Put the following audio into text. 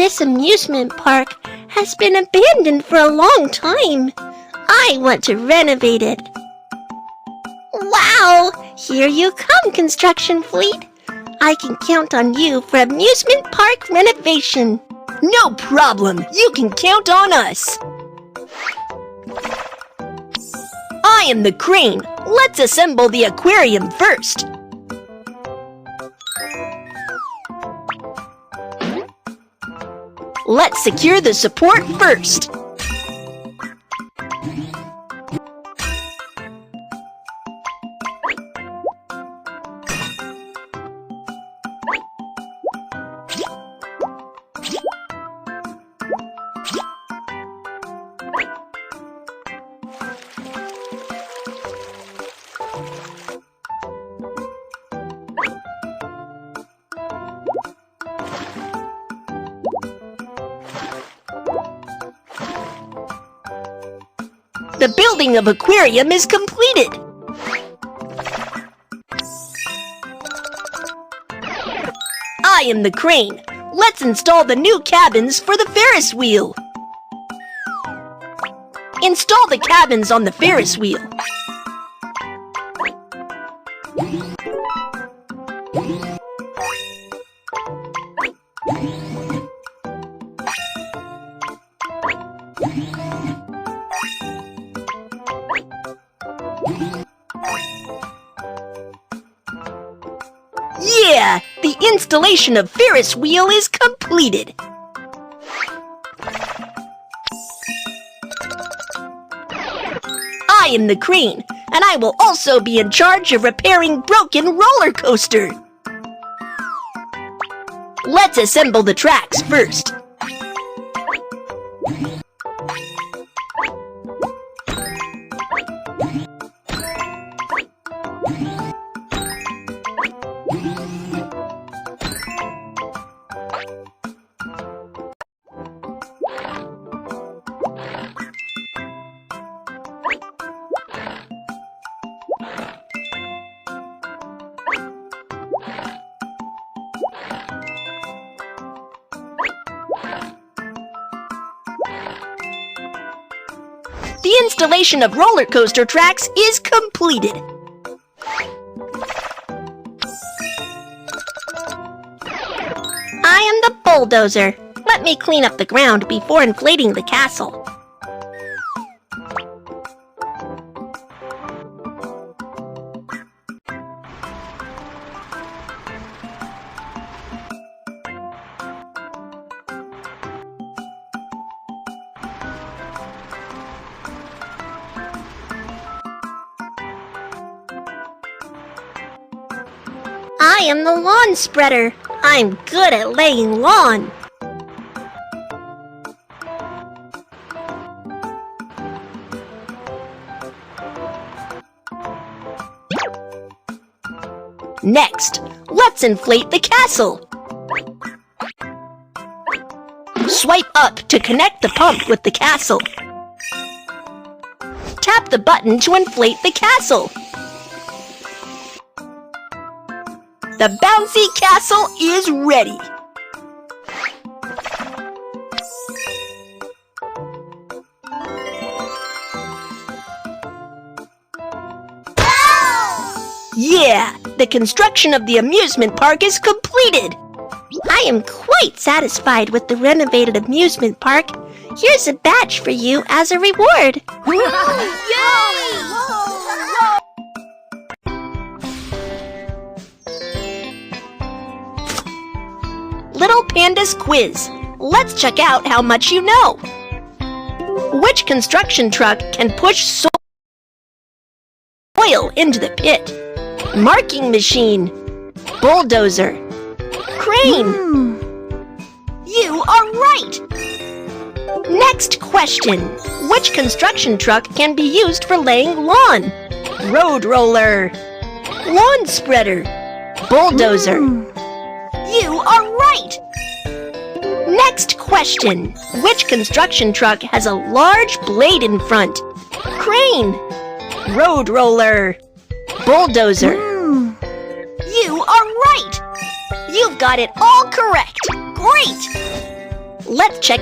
This amusement park has been abandoned for a long time. I want to renovate it. Wow! Here you come, construction fleet. I can count on you for amusement park renovation. No problem. You can count on us. I am the crane. Let's assemble the aquarium first. Let's secure the support first. The building of aquarium is completed. I am the crane. Let's install the new cabins for the Ferris wheel. Install the cabins on the Ferris wheel. Yeah! The installation of Ferris wheel is completed! I am the crane, and I will also be in charge of repairing broken roller coaster. Let's assemble the tracks first. The installation of roller coaster tracks is completed. I am the bulldozer. Let me clean up the ground before inflating the castle. I am the lawn spreader. I'm good at laying lawn. Next, let's inflate the castle. Swipe up to connect the pump with the castle. Tap the button to inflate the castle. The bouncy castle is ready. Yeah, the construction of the amusement park is completed. I am quite satisfied with the renovated amusement park. Here's a badge for you as a reward. Little Panda's quiz. Let's check out how much you know. Which construction truck can push soil into the pit? Marking machine, bulldozer, crane. You are right. Next question. Which construction truck can be used for laying lawn? Road roller, lawn spreader, bulldozer. You are right! Next question. Which construction truck has a large blade in front? Crane, road roller, bulldozer. You are right! You've got it all correct! Great! Let's check